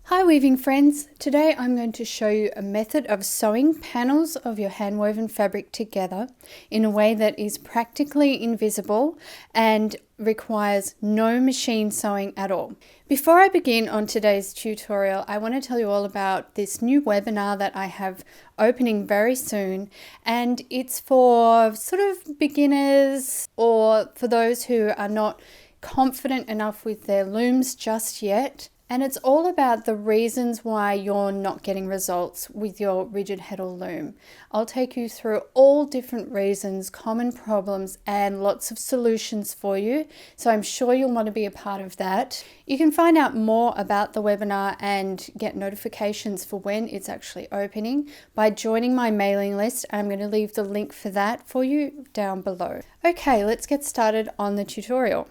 Hi weaving friends, today I'm going to show you a method of sewing panels of your handwoven fabric together in a way that is practically invisible and requires no machine sewing at all. Before I begin on today's tutorial, I want to tell you all about this new webinar that I have opening very soon, and it's for sort of beginners or for those who are not confident enough with their looms just yet. And it's all about the reasons why you're not getting results with your rigid Heddle loom. I'll take you through all different reasons, common problems, and lots of solutions for you. So I'm sure you'll want to be a part of that. You can find out more about the webinar and get notifications for when it's actually opening by joining my mailing list. I'm going to leave the link for that for you down below. Okay, let's get started on the tutorial.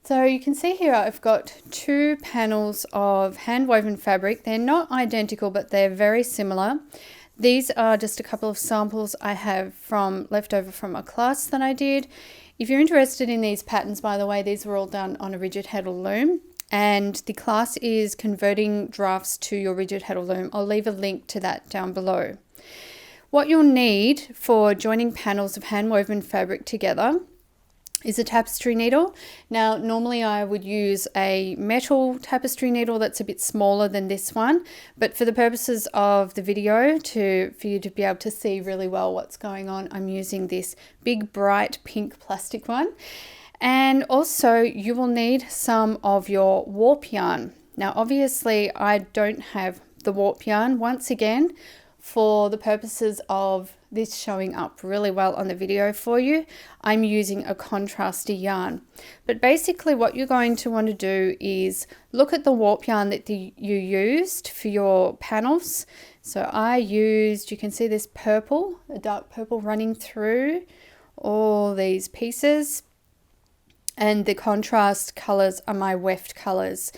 So you can see here I've got two panels of handwoven fabric. They're not identical, but they're very similar. These are just a couple of samples I have left over from a class that I did. If you're interested in these patterns, by the way, these were all done on a rigid Heddle loom, and the class is converting drafts to your rigid Heddle loom. I'll leave a link to that down below. What you'll need for joining panels of handwoven fabric together is a tapestry needle. Now normally I would use a metal tapestry needle that's a bit smaller than this one, but for the purposes of the video, for you to be able to see really well what's going on, I'm using this big bright pink plastic one. And also you will need some of your warp yarn. Now obviously I don't have the warp yarn. Once again, for the purposes of this showing up really well on the video for you, I'm using a contrasty yarn. But basically what you're going to want to do is look at the warp yarn that you used for your panels. So I used, you can see this purple, a dark purple running through all these pieces, and the contrast colors are my weft colors.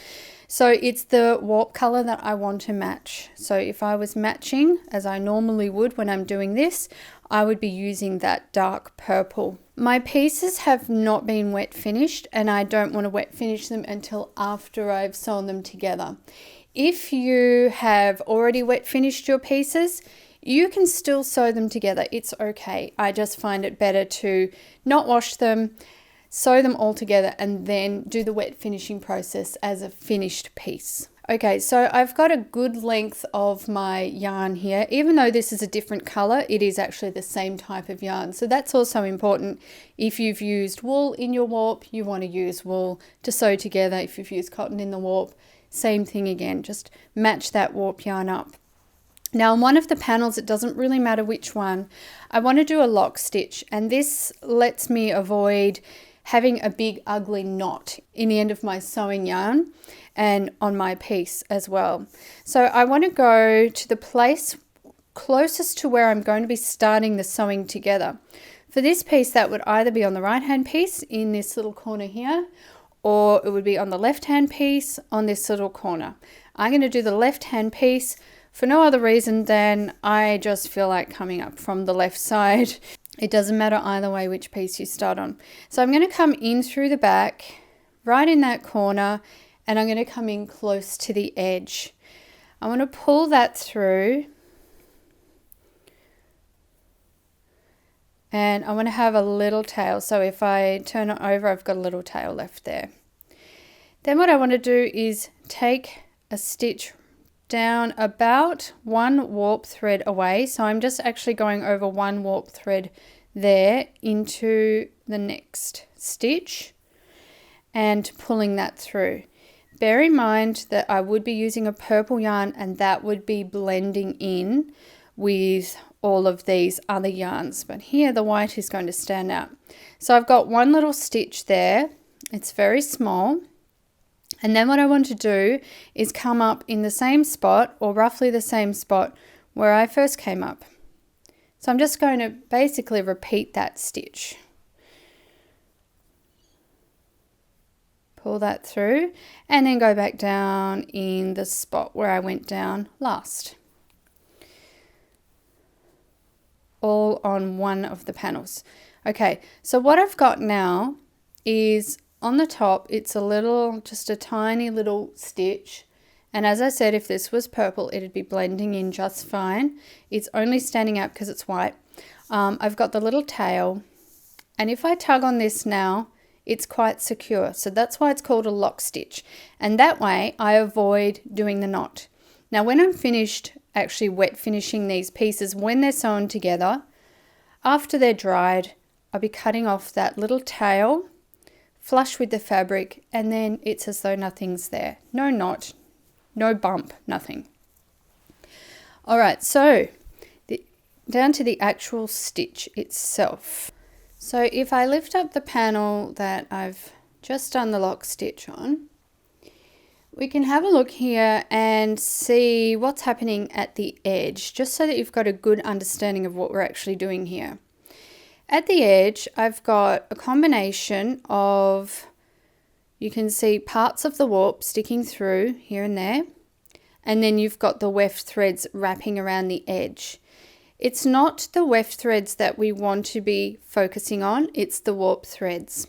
So it's the warp color that I want to match. So if I was matching, as I normally would when I'm doing this, I would be using that dark purple. My pieces have not been wet finished, and I don't want to wet finish them until after I've sewn them together. If you have already wet finished your pieces, you can still sew them together. It's okay. I just find it better to not wash them, sew them all together, and then do the wet finishing process as a finished piece. Okay, so I've got a good length of my yarn here. Even though this is a different color, it is actually the same type of yarn. So that's also important. If you've used wool in your warp, you want to use wool to sew together. If you've used cotton in the warp, same thing again, just match that warp yarn up. Now on one of the panels, it doesn't really matter which one, I want to do a lock stitch, and this lets me avoid having a big ugly knot in the end of my sewing yarn and on my piece as well. So I want to go to the place closest to where I'm going to be starting the sewing together. For this piece, that would either be on the right hand piece in this little corner here, or it would be on the left hand piece on this little corner. I'm going to do the left hand piece for no other reason than I just feel like coming up from the left side. It doesn't matter either way which piece you start on. So I'm going to come in through the back, right in that corner, and I'm going to come in close to the edge. I want to pull that through, and I want to have a little tail. So if I turn it over, I've got a little tail left there. Then what I want to do is take a stitch down about one warp thread away. So I'm just actually going over one warp thread there into the next stitch and pulling that through. Bear in mind that I would be using a purple yarn, and that would be blending in with all of these other yarns, but here the white is going to stand out. So I've got one little stitch there, it's very small. And then what I want to do is come up in the same spot, or roughly the same spot where I first came up. So I'm just going to basically repeat that stitch. Pull that through and then go back down in the spot where I went down last. All on one of the panels. Okay, so what I've got now is on the top, it's just a tiny little stitch, And as I said, if this was purple, it'd be blending in just fine. It's only standing out because it's white. I've got the little tail, and if I tug on this now, it's quite secure. So that's why it's called a lock stitch. And that way I avoid doing the knot. Now when I'm finished actually wet finishing these pieces, when they're sewn together, after they're dried, I'll be cutting off that little tail, flush with the fabric, and then it's as though nothing's there. No knot, no bump, nothing. All right, so down to the actual stitch itself. So if I lift up the panel that I've just done the lock stitch on, we can have a look here and see what's happening at the edge, just so that you've got a good understanding of what we're actually doing here. At the edge, I've got a combination of, you can see parts of the warp sticking through here and there, and then you've got the weft threads wrapping around the edge. It's not the weft threads that we want to be focusing on, it's the warp threads.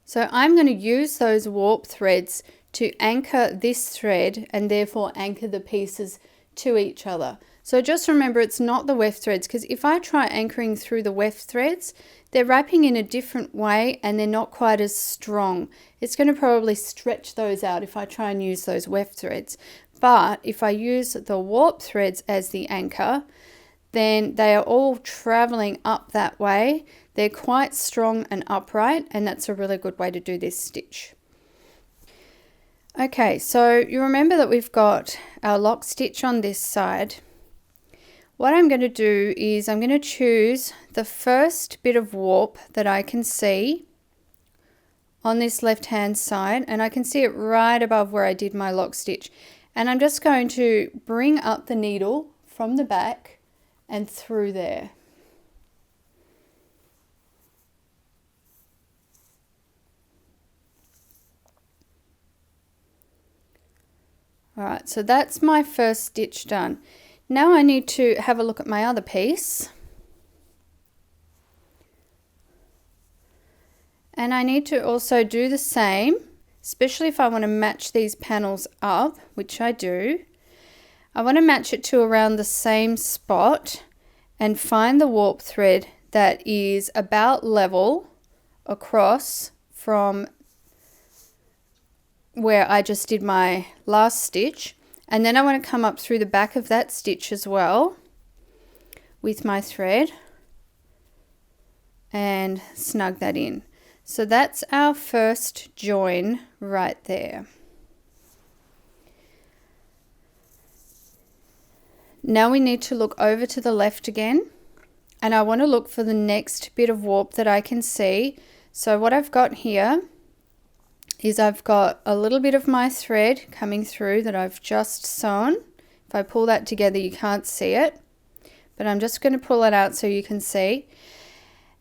So I'm going to use those warp threads to anchor this thread and therefore anchor the pieces to each other. So just remember, it's not the weft threads, because if I try anchoring through the weft threads, they're wrapping in a different way and they're not quite as strong. It's going to probably stretch those out if I try and use those weft threads. But if I use the warp threads as the anchor, then they are all traveling up that way. They're quite strong and upright, and that's a really good way to do this stitch. Okay, so you remember that we've got our lock stitch on this side. What I'm going to do is I'm going to choose the first bit of warp that I can see on this left hand side, and I can see it right above where I did my lock stitch. And I'm just going to bring up the needle from the back and through there. All right, so that's my first stitch done. Now I need to have a look at my other piece. And I need to also do the same, especially if I want to match these panels up, which I do. I want to match it to around the same spot and find the warp thread that is about level across from where I just did my last stitch. And then I want to come up through the back of that stitch as well with my thread and snug that in. So that's our first join right there. Now we need to look over to the left again, and I want to look for the next bit of warp that I can see. So what I've got here is I've got a little bit of my thread coming through that I've just sewn. If I pull that together, you can't see it, but I'm just going to pull it out so you can see.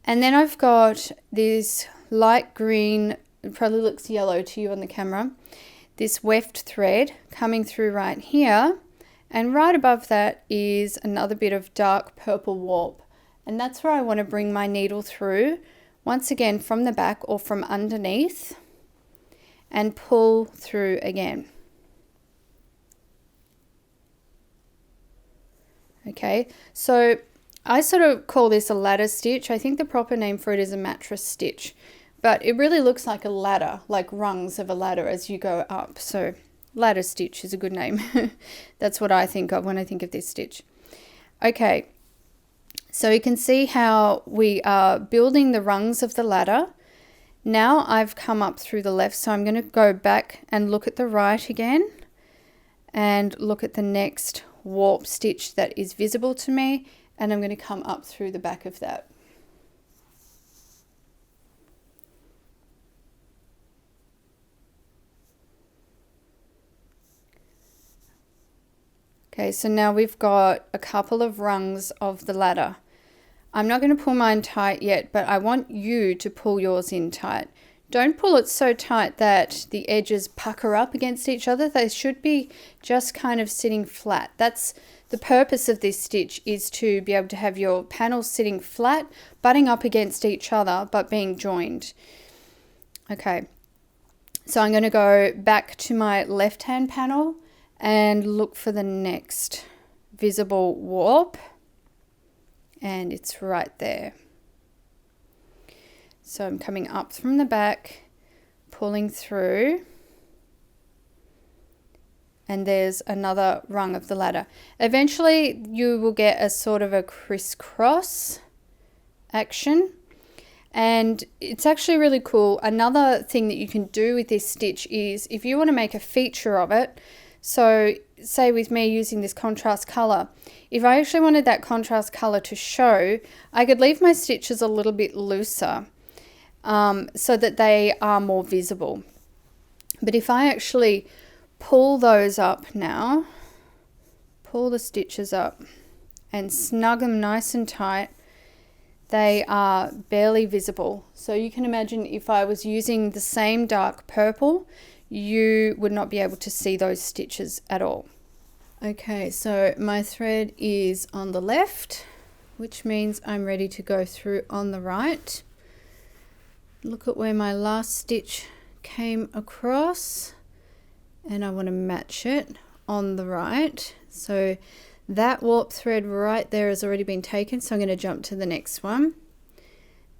And then I've got this light green, it probably looks yellow to you on the camera, this weft thread coming through right here, and right above that is another bit of dark purple warp, and that's where I want to bring my needle through, once again from the back or from underneath, and pull through again. Okay, so I sort of call this a ladder stitch. I think the proper name for it is a mattress stitch, but it really looks like a ladder, like rungs of a ladder as you go up. So ladder stitch is a good name. That's what I think of when I think of this stitch. Okay, so you can see how we are building the rungs of the ladder. Now I've come up through the left, so I'm going to go back and look at the right again and look at the next warp stitch that is visible to me, and I'm going to come up through the back of that. Okay, so now we've got a couple of rungs of the ladder. I'm not going to pull mine tight yet, but I want you to pull yours in tight. Don't pull it so tight that the edges pucker up against each other. They should be just kind of sitting flat. That's the purpose of this stitch, is to be able to have your panels sitting flat, butting up against each other, but being joined. Okay, So I'm going to go back to my left hand panel and look for the next visible warp, and it's right there. So I'm coming up from the back, pulling through, and there's another rung of the ladder. Eventually you will get a sort of a crisscross action, and it's actually really cool. Another thing that you can do with this stitch is if you want to make a feature of it, so say with me using this contrast color, if I actually wanted that contrast color to show, I could leave my stitches a little bit looser so that they are more visible. But if I actually pull those up now, pull the stitches up and snug them nice and tight, they are barely visible. So you can imagine if I was using the same dark purple, you would not be able to see those stitches at all. Okay, so my thread is on the left, which means I'm ready to go through on the right. Look at where my last stitch came across, and I want to match it on the right. So that warp thread right there has already been taken, so I'm going to jump to the next one,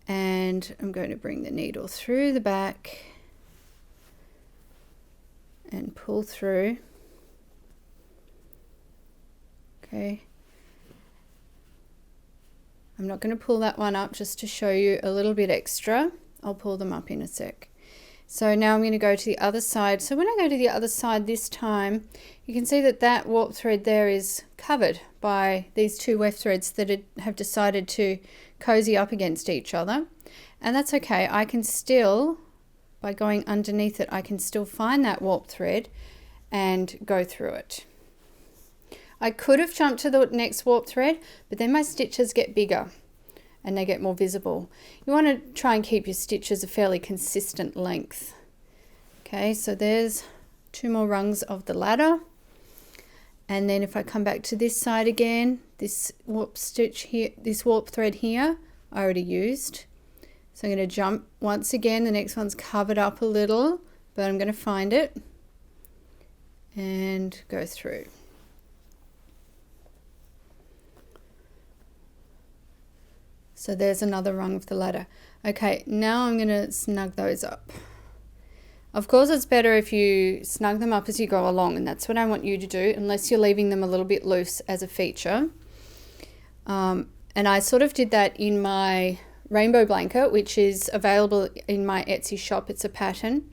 and I'm going to bring the needle through the back and pull through. Okay, I'm not going to pull that one up, just to show you a little bit extra. I'll pull them up in a sec. So now I'm going to go to the other side. So when I go to the other side this time, you can see that that warp thread there is covered by these two weft threads that have decided to cozy up against each other. And that's okay. I can still, by going underneath it, I can still find that warp thread and go through it. I could have jumped to the next warp thread, but then my stitches get bigger and they get more visible. You want to try and keep your stitches a fairly consistent length. Okay, so there's two more rungs of the ladder. And then if I come back to this side again, this warp stitch here, this warp thread here, I already used. So I'm going to jump once again. The next one's covered up a little, but I'm going to find it and go through. So there's another rung of the ladder. Okay, now I'm going to snug those up. Of course, it's better if you snug them up as you go along, and that's what I want you to do, unless you're leaving them a little bit loose as a feature. And I sort of did that in my rainbow blanket, which is available in my Etsy shop. It's a pattern.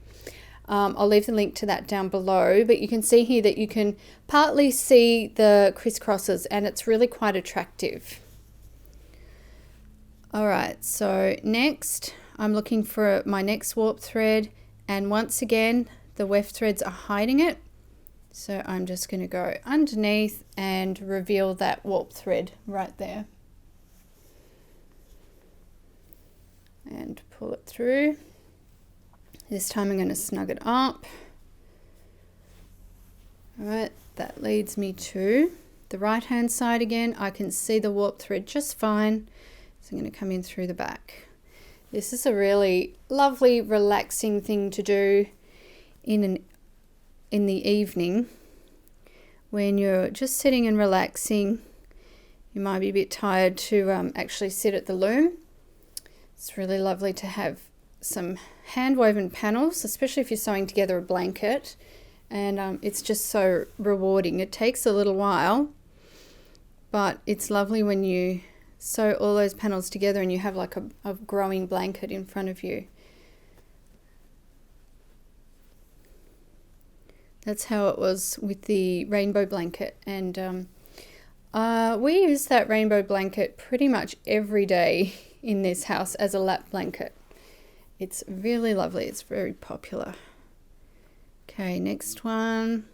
I'll leave the link to that down below, but you can see here that you can partly see the crisscrosses, and it's really quite attractive. All right, so next I'm looking for my next warp thread, and once again the weft threads are hiding it, so I'm just going to go underneath and reveal that warp thread right there and pull it through. This time I'm going to snug it up. All right, that leads me to the right hand side again. I can see the warp thread just fine. So I'm going to come in through the back. This is a really lovely, relaxing thing to do in the evening when you're just sitting and relaxing. You might be a bit tired to actually sit at the loom. It's really lovely to have some hand-woven panels, especially if you're sewing together a blanket, and it's just so rewarding. It takes a little while, but it's lovely when you sew all those panels together and you have like a growing blanket in front of you. That's how it was with the rainbow blanket, and we use that rainbow blanket pretty much every day in this house as a lap blanket. It's really lovely. It's very popular. Okay, next one.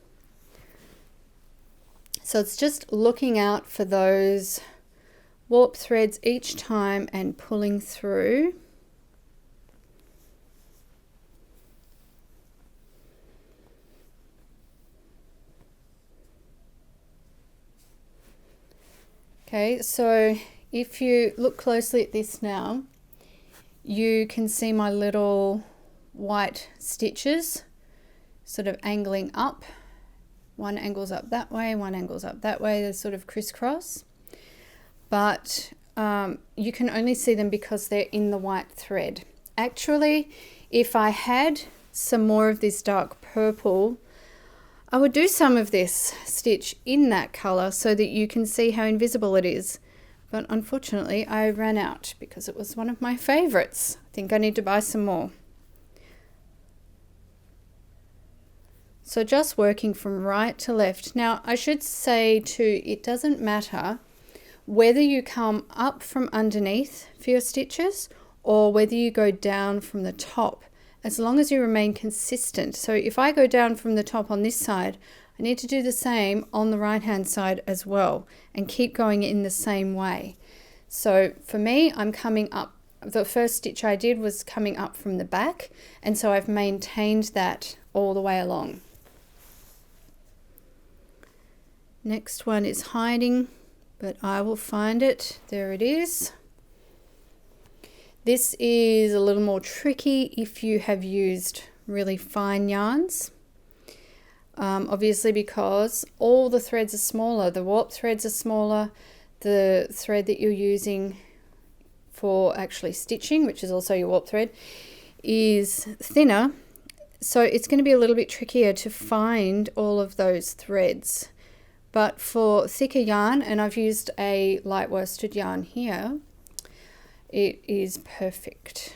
So it's just looking out for those warp threads each time and pulling through. Okay, so if you look closely at this now, you can see my little white stitches sort of angling up. One angles up that way, one angles up that way. They're sort of crisscross. But you can only see them because they're in the white thread. Actually, if I had some more of this dark purple, I would do some of this stitch in that colour so that you can see how invisible it is. But unfortunately, I ran out because it was one of my favourites. I think I need to buy some more. So just working from right to left. Now, I should say too, it doesn't matter whether you come up from underneath for your stitches or whether you go down from the top, as long as you remain consistent. So if I go down from the top on this side, I need to do the same on the right hand side as well and keep going in the same way. So for me, I'm coming up, the first stitch I did was coming up from the back, and so I've maintained that all the way along. Next one is hiding, but I will find it. There it is. This is a little more tricky if you have used really fine yarns. Obviously, because all the threads are smaller, the warp threads are smaller, the thread that you're using for actually stitching, which is also your warp thread, is thinner. So it's going to be a little bit trickier to find all of those threads. But for thicker yarn, and I've used a light worsted yarn here, it is perfect.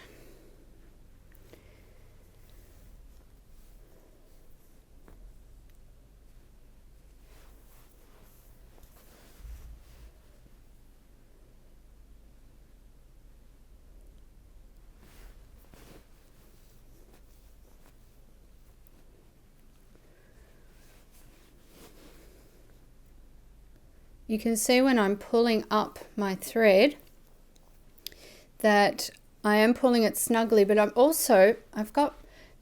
You can see when I'm pulling up my thread that I am pulling it snugly, but I've got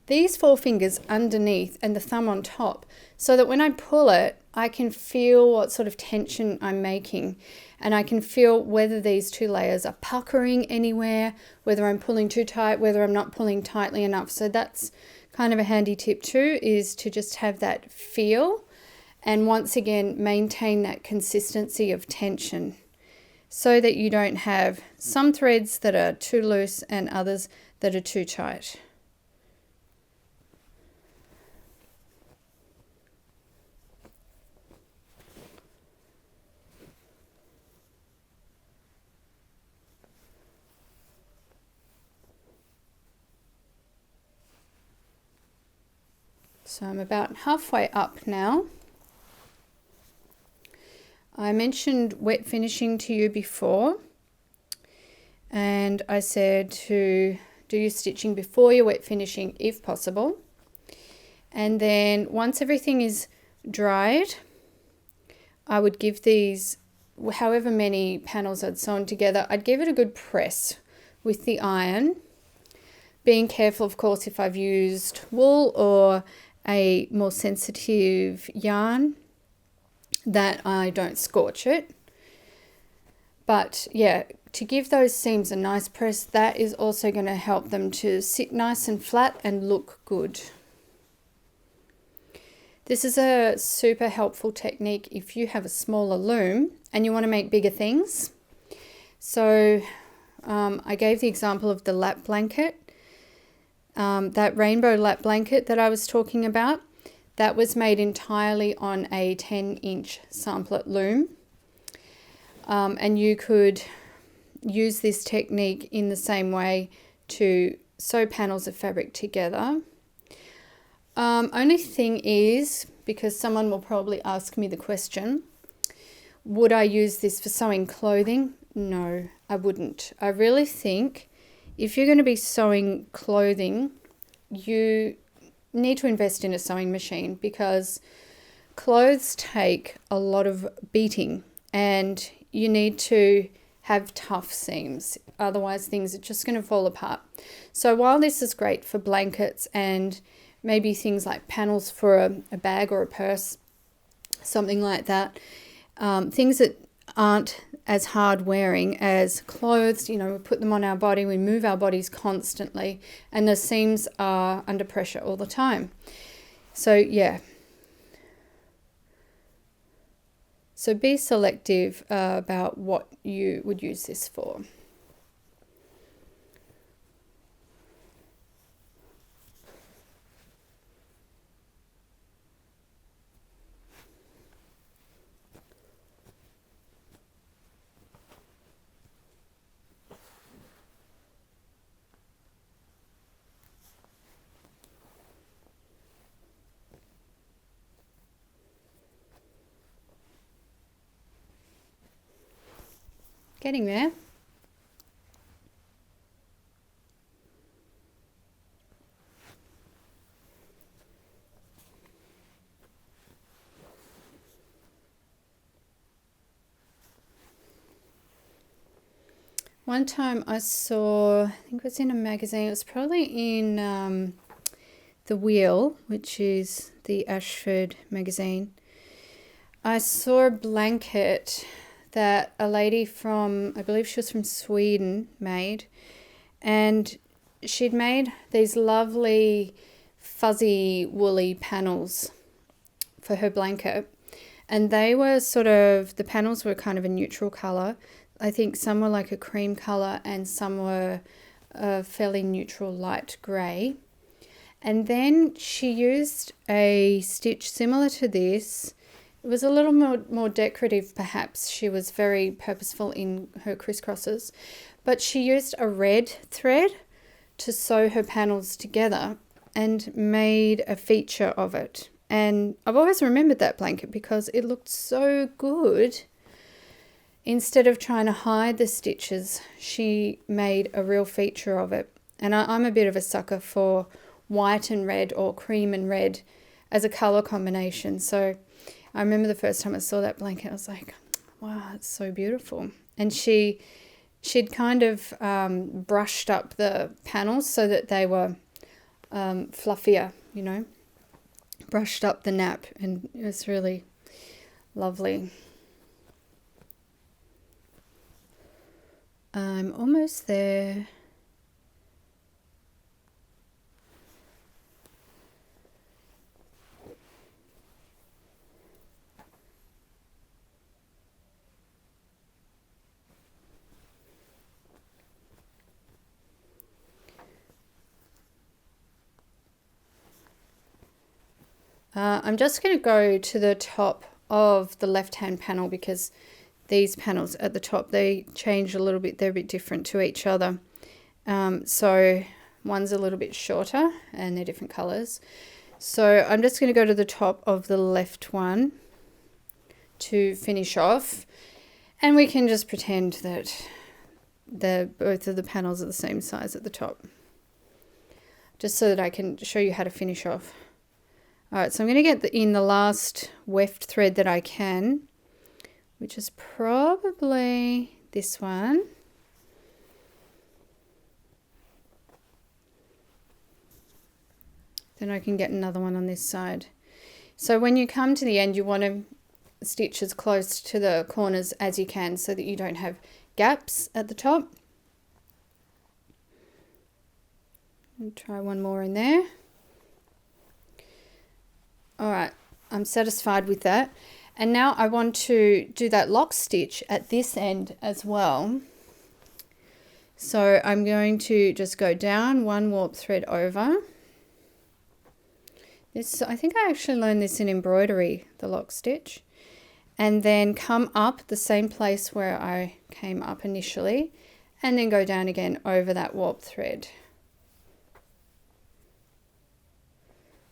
these four fingers underneath and the thumb on top, so that when I pull it, I can feel what sort of tension I'm making, and I can feel whether these two layers are puckering anywhere, whether I'm pulling too tight, whether I'm not pulling tightly enough. So that's kind of a handy tip too, is to just have that feel. And once again, maintain that consistency of tension so that you don't have some threads that are too loose and others that are too tight. So I'm about halfway up now. I mentioned wet finishing to you before, and I said to do your stitching before your wet finishing if possible. And then once everything is dried, I would give these, however many panels I'd sewn together, I'd give it a good press with the iron, being careful, of course, if I've used wool or a more sensitive yarn, that I don't scorch it. But yeah, to give those seams a nice press, that is also going to help them to sit nice and flat and look good. This is a super helpful technique if you have a smaller loom and you want to make bigger things. So I gave the example of the lap blanket, that rainbow lap blanket that I was talking about. That was made entirely on a 10-inch Sampleit loom. And you could use this technique in the same way to sew panels of fabric together. Only thing is, because someone will probably ask me the question, would I use this for sewing clothing? No, I wouldn't. I really think if you're going to be sewing clothing, you need to invest in a sewing machine, because clothes take a lot of beating and you need to have tough seams, otherwise things are just going to fall apart. So while this is great for blankets and maybe things like panels for a bag or a purse, something like that, things that aren't as hard wearing as clothes, you know, we put them on our body, we move our bodies constantly, and the seams are under pressure all the time. So yeah, so be selective about what you would use this for. Getting there. One time I saw, I think it was in a magazine, it was probably in The Wheel, which is the Ashford magazine. I saw a blanket that a lady from, I believe she was from Sweden, made. And she'd made these lovely fuzzy woolly panels for her blanket. And they were sort of, the panels were kind of a neutral colour. I think some were like a cream colour and some were a fairly neutral light grey. And then she used a stitch similar to this. It was a little more decorative perhaps. She was very purposeful in her crisscrosses. But she used a red thread to sew her panels together and made a feature of it. And I've always remembered that blanket because it looked so good. Instead of trying to hide the stitches, she made a real feature of it. And I'm a bit of a sucker for white and red or cream and red as a colour combination. So I remember the first time I saw that blanket, I was like, wow, it's so beautiful. And she'd kind of brushed up the panels so that they were fluffier, you know, brushed up the nap, and it was really lovely. I'm almost there. I'm just going to go to the top of the left-hand panel because these panels at the top, they change a little bit. They're a bit different to each other. So one's a little bit shorter and they're different colours. So I'm just going to go to the top of the left one to finish off. And we can just pretend that both of the panels are the same size at the top. Just so that I can show you how to finish off. Alright, so I'm going to get in the last weft thread that I can, which is probably this one. Then I can get another one on this side. So when you come to the end, you want to stitch as close to the corners as you can so that you don't have gaps at the top. And try one more in there. Alright, I'm satisfied with that. And now I want to do that lock stitch at this end as well. So I'm going to just go down one warp thread over. This, I think I actually learned this in embroidery, the lock stitch. And then come up the same place where I came up initially, and then go down again over that warp thread.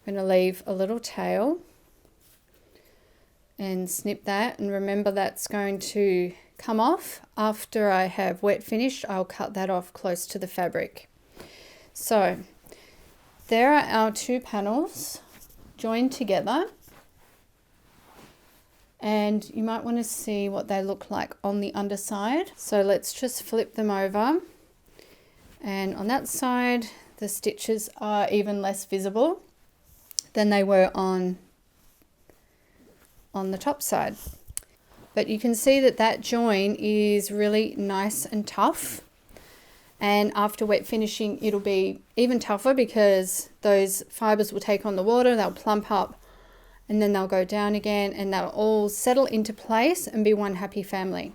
I'm going to leave a little tail and snip that, and remember that's going to come off after I have wet finished. I'll cut that off close to the fabric. So there are our two panels joined together, and you might want to see what they look like on the underside. So let's just flip them over, and on that side the stitches are even less visible than they were on the top side. But you can see that that join is really nice and tough, And after wet finishing, it'll be even tougher because those fibers will take on the water, they'll plump up, and then they'll go down again, and they'll all settle into place and be one happy family.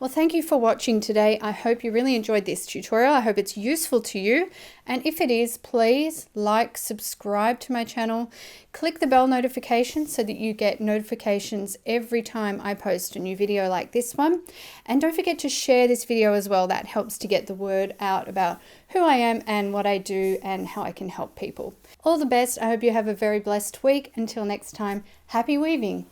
Well, thank you for watching today. I hope you really enjoyed this tutorial. I hope it's useful to you. And if it is, please like, subscribe to my channel, click the bell notification so that you get notifications every time I post a new video like this one. And don't forget to share this video as well. That helps to get the word out about who I am and what I do and how I can help people. All the best. I hope you have a very blessed week. Until next time, happy weaving.